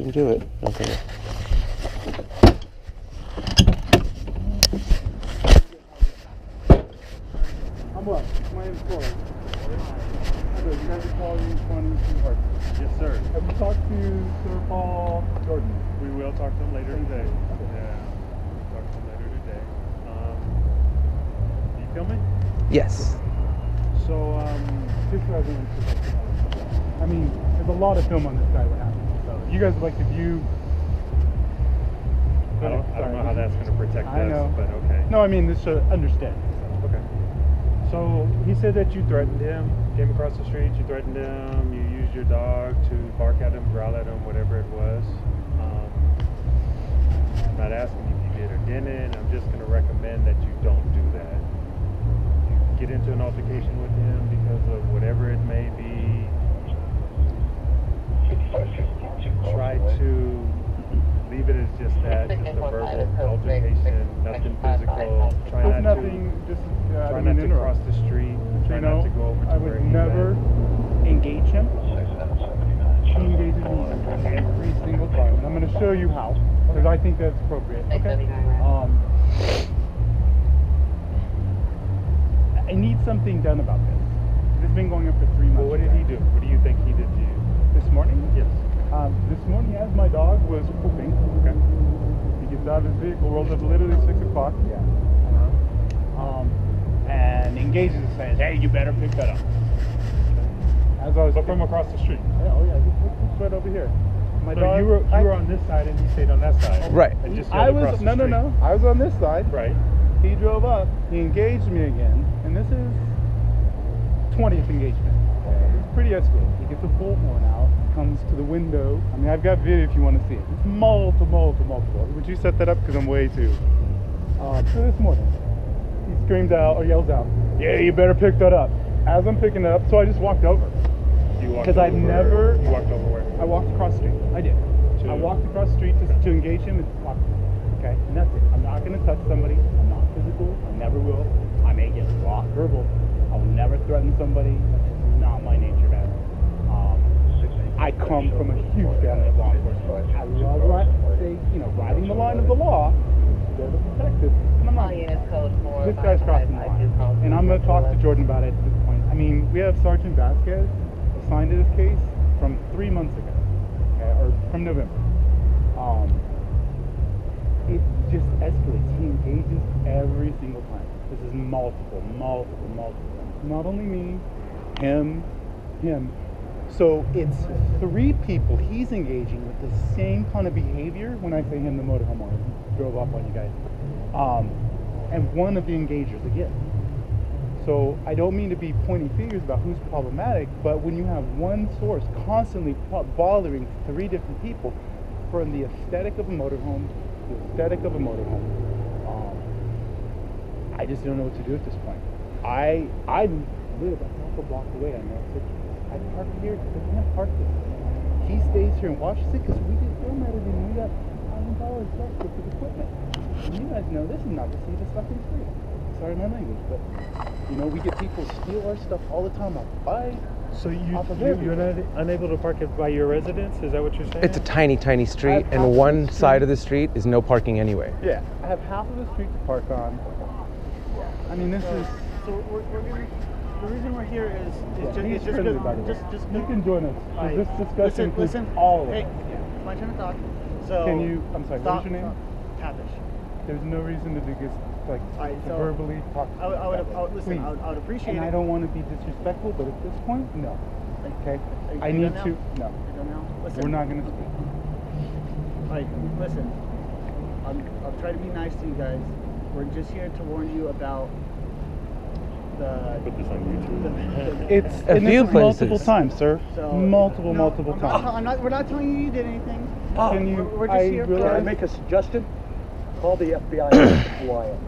You do it. Okay. I'm what? My name's Corey. You guys are calling 22 Park. Yes, sir. Have you talked to Sir Paul Jordan? We will talk to him later today. Okay. Yeah, we'll talk to him later today. You filming? Yes. So, just so everyone I mean, there's a lot of film on this guy, what happened. So, you guys would like to view. I don't know how that's going to protect I know. us, but okay. No, I mean, this should understand. Okay. So he said that you threatened him, came across the street, you threatened him, you used your dog to bark at him, growl at him, whatever it was. I'm not asking if you did or didn't. I'm just going to recommend that you don't do that. You get into an altercation with him because of whatever it may be. Try to leave it as just that, just a verbal altercation, nothing physical. Try There's not nothing, to, just, try not to cross the street. Try not to go over to I where would he's never at. engage him. He engages me every single time. And I'm going to show you how, because I think that's appropriate. Okay. I need something done about this. This has been going on for 3 months. Well, what did he do? What do you think he did to you? This morning? Yes. This morning, as my dog was pooping, Okay. he gets out of his vehicle, rolls up literally 6 o'clock. Yeah. And engages and says, "Hey, you better pick that up." As I was from across the street. Yeah, oh yeah, he's right over here. My So dog. you were on this side and he stayed on that side. Right. And just I yelled was across the street. no. I was on this side. Right. He drove up. He engaged me again, and this is 20th engagement. It's pretty escalated. He gets a bullhorn out, comes to the window. I mean, I've got video if you want to see it. It's multiple. Would you set that up? Because I'm way too. So this morning, he screams out or yells out, "Yeah, you better pick that up." As I'm picking it up, so I just walked over. Because I've never. You walked over where? I walked across the street. I did. I walked across the street to engage him and walk. Okay, and that's it. I'm not going to touch somebody. I'm not physical. I never will. I may get raw verbal. I will never threaten somebody. That's just not my nature, man. I come from a huge family of law enforcement. I love riding the line of the law. They're the protective. And I'm not. This guy's crossing the line. And I'm going to talk to Jordan about it at this point. I mean, we have Sergeant Vasquez assigned to this case from 3 months ago, okay, or from November. It just escalates. He engages every single time. This is multiple. Not only me, him. So it's 3 people he's engaging with the same kind of behavior. When I say him, the motorhome owner who drove up on you guys. And one of the engagers again. So I don't mean to be pointing fingers about who's problematic, but when you have one source constantly bothering 3 different people, from the aesthetic of a motorhome, I just don't know what to do at this point. I live a half a block away. I know. I park here because I can't park this. He stays here and watches it because we get film editing. We got $1,000 worth of equipment. And you guys know this is not the safest fucking street. Sorry my language, but we get people steal our stuff all the time. So you're not unable to park it by your residence? Is that what you're saying? It's a tiny street, and one side of the street is no parking anyway. Yeah, I have half of the street to park on. I mean, this is. So we're gonna. The reason we're here is just you can join us. This discussion includes all of it. Hey, my turn to talk. So can you? I'm sorry. What's your name? Tavish. There's no reason to do this, so verbally talk. I would appreciate and it. I don't want to be disrespectful, but at this point, no. Okay. I need to. No. You don't know? Listen, we're not going to speak. Listen. I'll try to be nice to you guys. We're just here to warn you about put this on YouTube. It's a few places. Multiple times, sir. So, multiple times. We're not telling you you did anything. Can you? We're just here. Can I make a suggestion? Call the FBI and who I am.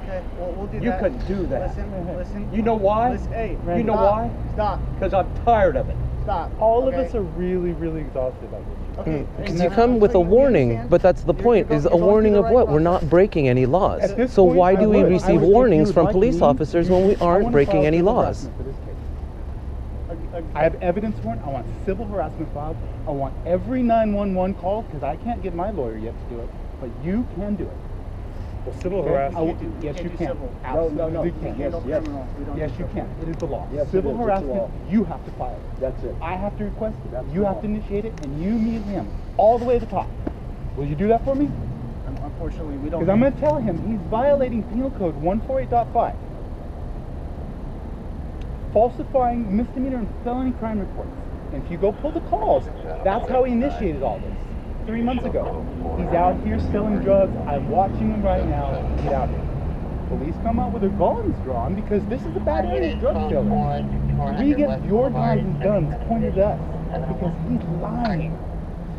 Okay, well, we'll do that. You can do that. Listen. You know why? Hey, you know why? Stop. Because I'm tired of it. Stop. All of us are really exhausted about this. Okay. Because you come with a warning, but that's the point, is a warning of what? We're not breaking any laws. So why do we receive warnings from police officers when we aren't breaking any laws? I have evidence for it. I want civil harassment filed. I want every 911 call, because I can't get my lawyer yet to do it, but you can do it. Well, civil Okay? harassment. Yes, you do can. civil. Absolutely No. can. We handle criminal. We don't Yes, do you civil. can. It is the law. Yes, it Civil is. It's the harassment, law. you have to file it. That's it. I have to request it. That's You the have law. to initiate it, and you, me, and him, all the way to the top. Will you do that for me? Unfortunately, we don't. Because I'm going to tell him he's violating Penal Code 148.5. Falsifying misdemeanor and felony crime reports. And if you go pull the calls, that's how he initiated all this. 3 months ago. He's out here selling drugs. I'm watching him right now. Get out here. Police come out with their guns drawn because this is a bad area of drug dealers. We get your guns and guns pointed at us because he's lying.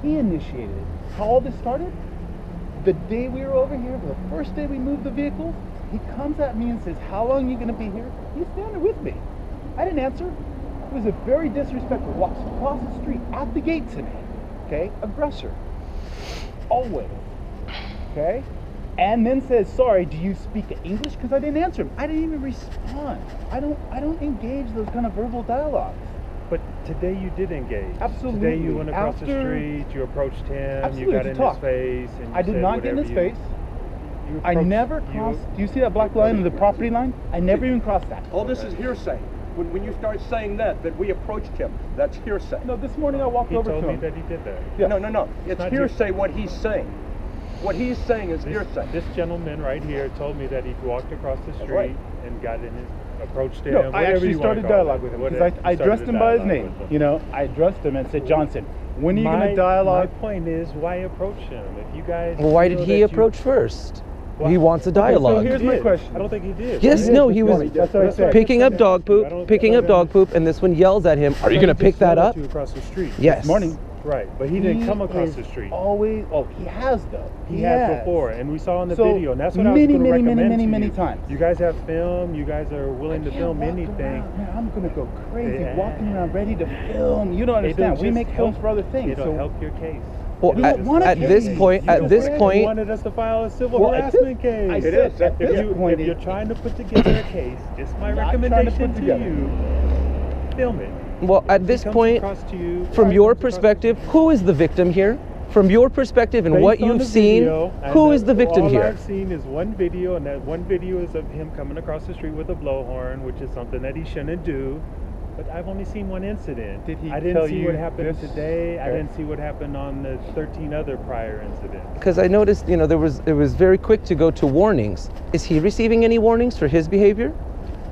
He initiated it. How all this started? The day we were over here, the first day we moved the vehicle, he comes at me and says, "How long are you going to be here?" He's standing with me. I didn't answer. It was a very disrespectful. Walks across the street at the gate to me. Okay? Aggressor. Always. Okay? And then says, "Sorry, do you speak English?" Because I didn't answer him. I didn't even respond. I don't engage those kind of verbal dialogues. But today you did engage. Absolutely. Today you went across the After- street, you approached him, Absolutely, you got to in talk. his face, and you I did said not get in his whatever face. you I approached- never crossed. Do you see that black line of the property line? I never even crossed that. All this is hearsay. When you start saying that we approached him, that's hearsay. No, this morning I walked He over told to me him. that he did that. Yeah. No. It's not hearsay what he's saying. What he's saying is hearsay. This gentleman right here told me that he walked across the street right. and got in his, approached him. No, I whatever actually you wanna started call dialogue it. with him Whatever. because I You addressed started him by his dialogue name. with him. You know, I addressed him and said, "Johnson, when are you going to My dialogue?" point is, why approach him? If you guys. Well, why did feel he that you- approach first? Well, He wants a so dialogue. here's He my did. question. I don't think he did. Yes, Right? no, he was That's what I said. picking up dog I poop, don't- picking I up don't- dog poop, and this one yells at him, "Are you He going to pick just that yelled up?" at you across the street. Yes. This morning. Right, but he didn't come across is the street. Always. Oh, he has though. He had before, and we saw in the So, video, and that's what I was many, going to many, recommend many, to many you. times. You guys have film. You guys are willing to I film can't walk anything. around, man, I'm gonna go crazy Yeah. walking around ready to film. You don't understand. It'll We just make films help- for other things. It'll So help your case. Well, You don't want a at this case. point, You at just this said you point, wanted us to file a civil Well, at harassment this- case. I It said, is. at If, this you, point, if you're trying to put together a case, just my Not trying to recommendation put to together. you, film it. well, at If this he comes point, across to you, from he your comes across- perspective, who is the victim here? From your perspective and Based what on you've the seen, video, and who is the victim all here? I've seen is one video, and that one video is of him coming across the street with a blowhorn, which is something that he shouldn't do. But I've only seen one incident. Did he I didn't tell see you what happened this? today. I Okay. didn't see what happened on the 13 other prior incidents. Because I noticed, you know, it was very quick to go to warnings. Is he receiving any warnings for his behavior?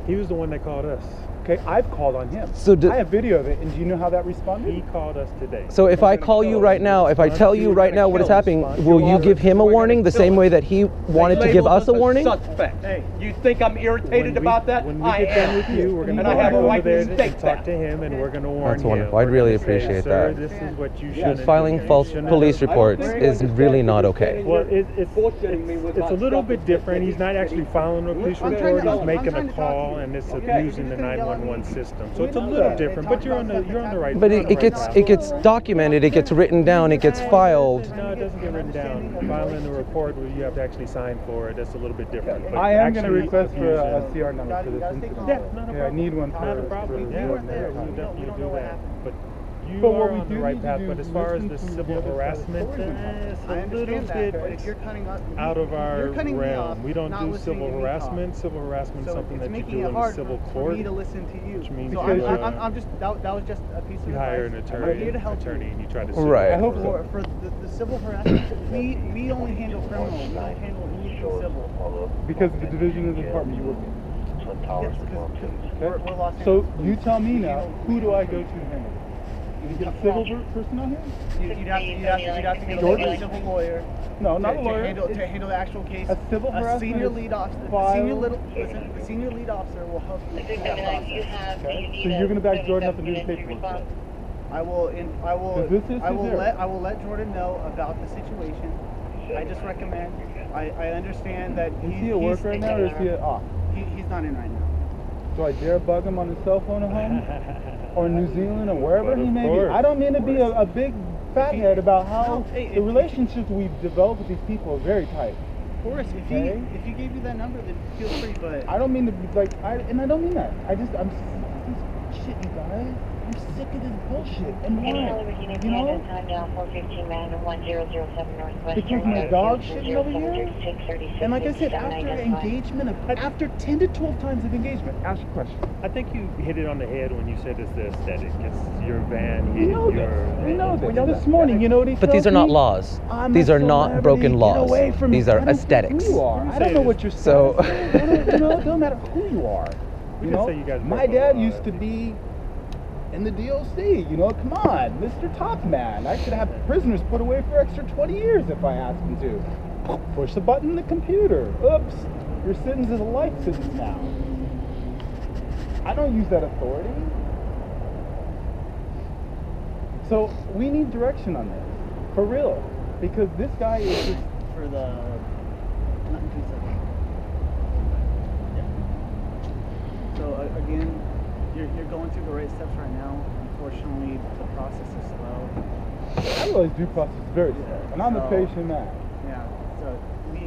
He was the one that called us. Okay, I've called on him. So I have video of it, and do you know how that responded? He called us today. So if I call you right now, if I tell you right now what is happening, will you give him a warning the same way that he wanted to give us a warning? Suspect. Hey. You think I'm irritated When we- about that? When we I get done am. with you, we're going to And I go have a over right there to and state talk that. to him, and we're going to warn That's him. wonderful. I'd We're really gonna say, appreciate "Sir, that. this is what you shouldn't Filing do. You false shouldn't police have-" reports think is it's really okay not to okay. Well, bullshitting me with it's my a little stuff bit that different. he- He's not actually filing a police I'm report. trying to- He's I'm making trying a to talk to call, you. and it's Okay. abusing the You're just gonna yell at 911 me. system. So We it's a know little that. different, but you're on the right. But you're on it the gets right it path. gets documented, it gets written down, it gets filed. No, it doesn't get written down. Filing a report where you have to actually sign for it. That's a little bit different. But I am going to actually request for a abusing- CR number for this incident. Yeah, not a Yeah, I problem. need one for. Not a problem. for- Yeah, for- we'll definitely do that. But you But what are we on the do right need to path. do But is as far as listen the to the civil other side of the harassment, story. it's I a little understand that, but bit if you're cutting off, out of our you're cutting me off, realm. We don't not do listening civil to me harassment. talk. Civil harassment is So something it's that you making do it in the hard civil for court. me to listen to you. Which means so you, I'm just that was just a piece of You advice. hire an I'm attorney, here to help you. and you try to sue Right. them. I hope so. For the civil harassment, we only handle criminal. We don't handle anything civil. Because of the division of the department you work in. Yes, because we're Los So Angeles. you tell me now, who do I go to handle this? You get a civil person out here? You'd have to get Jordan? a civil lawyer. No, not to a lawyer. handle the actual case. A civil harassment senior is lead officer. filed. The senior lead officer will help you with that process. Okay. So you're gonna back Jordan up and do the paperwork. I will. Because this is his area. I will let Jordan know about the situation. I just recommend. I understand that Is he at work right now or is he off? He's not in right now. Do I dare bug him on his cell phone at home? Or New Zealand or wherever But he of may be? course. I don't mean to be a big fathead about how No, hey, the relationships we've developed with these people are very tight. Of course, if Okay. he gave you that number, then feel free. But I don't mean to be like, and I don't mean that. I'm shit, you guys. I'm sick of this bullshit. And why? You know? Because my dog's shitting over here? And like I said, after engagement, after 10 to 12 times of engagement, ask a question. I think you hit it on the head when you said it's the aesthetic. It's your van. We know this. We know this. This morning, you know what he But these are not laws. These are not broken laws. These are aesthetics. Who you are. I don't know what you're saying. So, you know, it don't matter who you are. You know, my dad used to be in the DOC. You know, come on, Mr. Top Man. I should have prisoners put away for extra 20 years if I asked him to. Push the button in the computer. Oops, your sentence is a life sentence now. I don't use that authority. So we need direction on this, for real, because this guy is just For the nothing too simple. Yeah. So again, you're going through the right steps right now. Unfortunately, the process is slow. I realize due process is very slow, and I'm a patient man. Yeah. So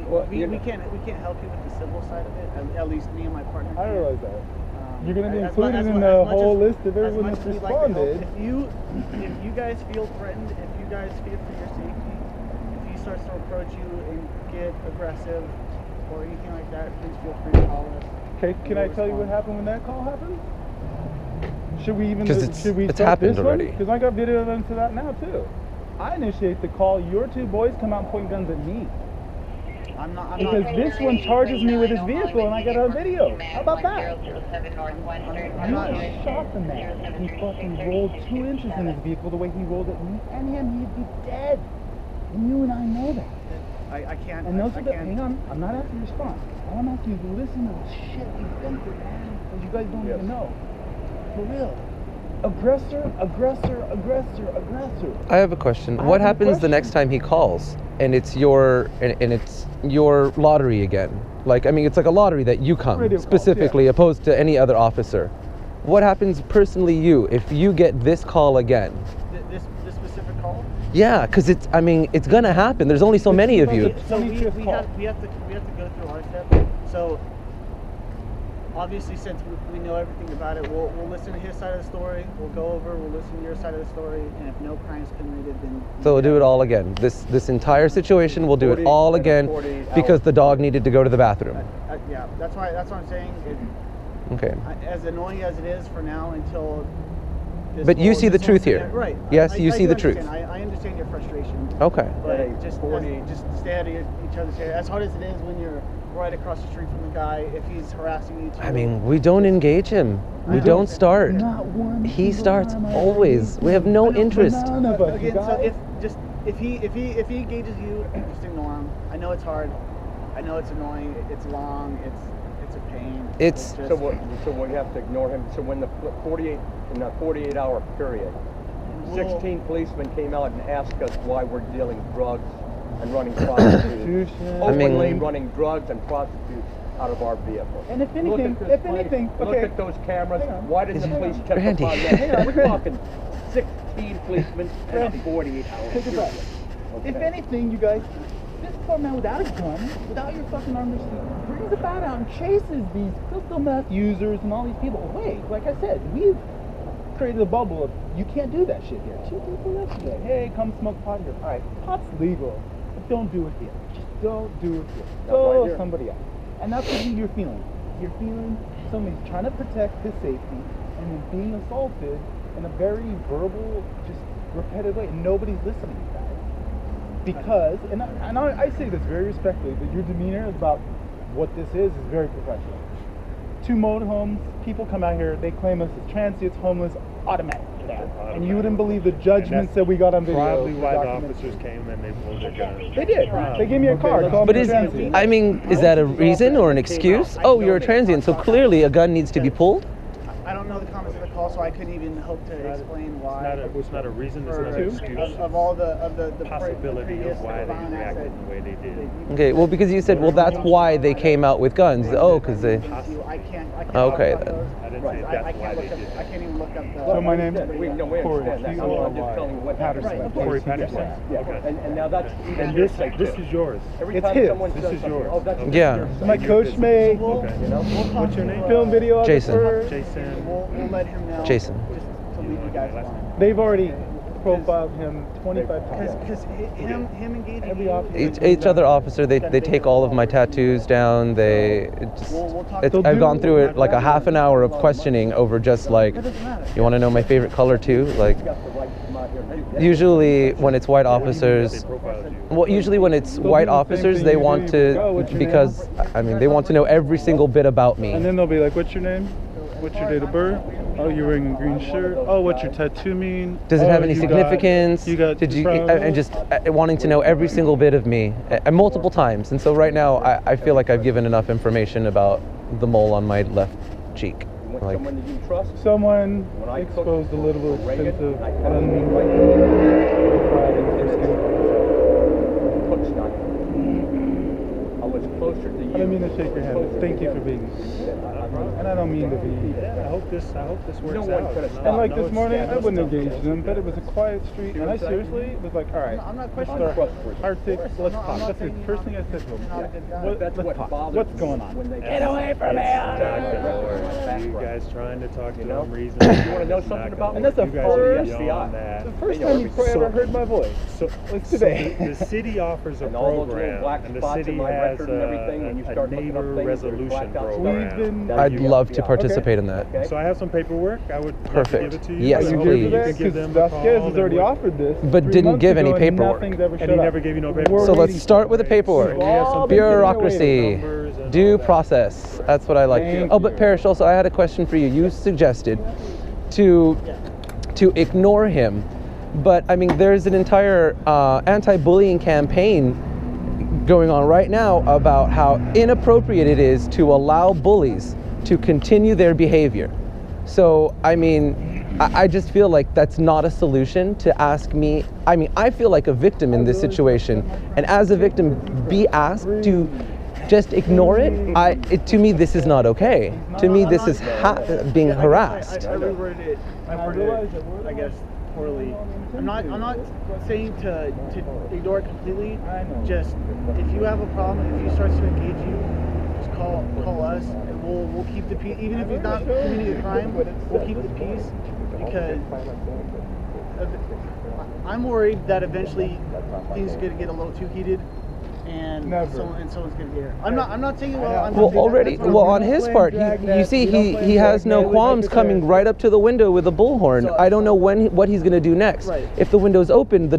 Well, we can't help you with the civil side of it. At least me and my partner. I can't. realize that. You're going to be As included mu- in as the much whole as- list of as everyone much that's as we'd like to help, responded. if you guys feel threatened, if you guys fear for your safety, if he starts to approach you and get aggressive or anything like that, please feel free to call us. Okay, can I tell you what happened when that call happened? Should we even? 'Cause Should we it's start happened this already. Because I got video evidence of that now too. I initiate the call. Your two boys come out and point guns at me. I'm not. Because this one charges me with his vehicle and I got it on video. How about that? You shot the man. He fucking rolled 2 inches in his vehicle the way he rolled at me and him. He'd be dead. And you and I know that. I can't. And those I are the, can't. hang on, I'm not asking you to respond. All I'm asking you is to listen to the shit we've been through, man. Because you guys don't even know. For real. Aggressor, aggressor, aggressor, aggressor. I have a question. I What have a happens the question. next time he calls and it's your lottery again? Like, I mean, it's like a lottery that you come Radio calls, specifically, yeah. opposed to any other officer. What happens personally, you, if you get this call again? This specific call. Yeah, because it's gonna happen. There's only so many of you. So we 25th call. have to go through our steps. So obviously, since we know everything about it, we'll listen to his side of the story. We'll go over. We'll listen to your side of the story. And if no crimes committed, then So we'll do it all again. This entire situation, we'll do it all again 48 because hours. the dog needed to go to the bathroom. Yeah, that's what I'm saying. Okay. As annoying as it is for now, until. But you see the this whole truth here. incident- Right. Yes, you see do the truth. understand. I understand your frustration. Okay. But Hey, just 40. just stay out of each other's hair. As hard as it is when you're right across the street from the guy, if he's harassing you. I mean, we don't engage him. We I don't know. start. Not one He single starts time I always. agree. We have no I know, interest. None of us, Again, you so guys. if he engages you, just ignore him. I know it's hard. I know it's annoying. It's long. It's a pain. It's- just, So we have to ignore him. So when the 48-hour period, 16 policemen came out and asked us why we're dealing drugs and running prostitutes, I mean- openly running drugs and prostitutes out of our vehicle. And if Look anything, at this okay. Look at those cameras. Hang on. Why didn't Is the it- police check Randy. upon Hang that? on. We're talking 16 policemen and a 48-hour Take it back. period. If anything, you guys, this poor man without a gun, without your fucking armor suit, brings a bat out and chases these crystal meth users and all these people away. Like I said, we've created a bubble of you can't do that shit here. 2 people yesterday, hey, come smoke pot here. All right, pot's legal, but don't do it here. Just don't do it here. Not right Go here. somebody else. And that's what you're feeling. You're feeling somebody's trying to protect his safety and then being assaulted in a very verbal, just repetitive way. And nobody's listening to that. Because, and I say this very respectfully, but your demeanor about what this is very professional. 2 motorhomes, people come out here, they claim us as transients, homeless, automatic. And you wouldn't believe the judgments that we got on video. Probably why the documented. officers came and they pulled their guns. They did. They gave me a card. called But me a is transient. I mean, is that a reason or an excuse? Oh, you're a transient, so clearly a gun needs to be pulled. I don't know the comments of the call, so I couldn't even hope to explain why. It's not a reason. It's For- not an excuse. of all the Possibility previous of why they violence reacted that- the way they did. Okay, well, because you said, well, that's why they came out with guns. Oh, because they. I can't. Okay, look up then. those. I didn't say I that's why can't they look up. did I can't even look up the. So my name We understand that. I'm just telling you what happened. Patterson. Right, Corey Patterson. Yeah. Okay. And now that's And this is yours. every It's time his. someone This says is something, yours. oh, that's Yeah. yours. My coach may We'll, Okay. You know? we'll talk What's your to, name? film video. Jason. We'll let him know. Jason. Just to leave you guys alone. They've already profiled him 25 times. Because him engaging Every you, officer- Each other officer, they take all of my tattoos down. They just, we'll talk it's, They'll I've do- gone through it like a half an hour of questioning over just like, It doesn't matter. you want to know my favorite color too? Like, usually when it's white officers, well, usually when it's white do the same officers, thing they you want do. Oh, what's to, your because, I mean, they want to know every single bit about And me. then they'll be like, what's your name? What's your date of birth? Oh, you're wearing a green shirt. Oh, what's your tattoo mean? Does it Oh, have any you got- significance? You got Did you, from- and just wanting to know every single bit of me, multiple times. And so right now, I feel like I've given enough information about the mole on my left cheek. You want Like, someone that you trust? Someone When I cooked exposed a little for Reagan, expensive I had a cook's knife. I was closer to you. I didn't mean to shake your hand. Thank you for being. And I don't mean to be. I hope this works No one out. could have And like No, this it's morning, I scandalous wouldn't stuff. engage them, but it was a quiet street, and I seriously was like, all right, I'm not let's questioning start trustworthy. Arctic, let's I'm talk. not That's the saying you're first not- thing I said to him. you're not a good guy. That's what Let's talk. bothers What's me going on? when they Get away from me! You guys trying to talk to them reasons. You want to know something about me? And that's the You guys are first- beyond that. The first They know time you everything. ever heard my voice. So, Like so today. the city offers a And all those little program, black and the spots in city my has record and everything, when you a start looking up neighbor things, there's resolution blacked out program. We've been- That's I'd the love to FBI. participate in that. Okay. So I have some paperwork. I would love to Perfect. give it to you. Yes, I you hope please. you can Because give them a Vasquez call has and already we'll- offered this. But 3 didn't months give ago, any and paperwork. nothing's ever And shut he up. never gave you no We're paperwork. So let's waiting start for with the it. paperwork. We have some Bureaucracy, numbers and due all that. process. That's what I like. Thank Oh, but you. Parrish, also, I had a question for you. You suggested to ignore him, but I mean, there's an entire anti-bullying campaign going on right now about how inappropriate it is to allow bullies to continue their behavior. So, I mean, I just feel like that's not a solution to ask me. I mean, I feel like a victim in this situation, and as a victim, be asked to just ignore it. To me, this is not okay. To me, this is being harassed. I reworded it. I guess poorly. I'm not saying to ignore it completely. Just if you have a problem, if he starts to engage you, just call us, and we'll keep the peace. Even if he's not committing a crime, we'll keep the peace, because I'm worried that eventually things are gonna get a little too heated. And someone's gonna get hurt. I'm not saying I'm Well, not saying already, that's what well, I'm on doing. his part, you see, he has no qualms coming right up to the window with a bullhorn. I don't know what he's going to do next. Right. If the window's open, the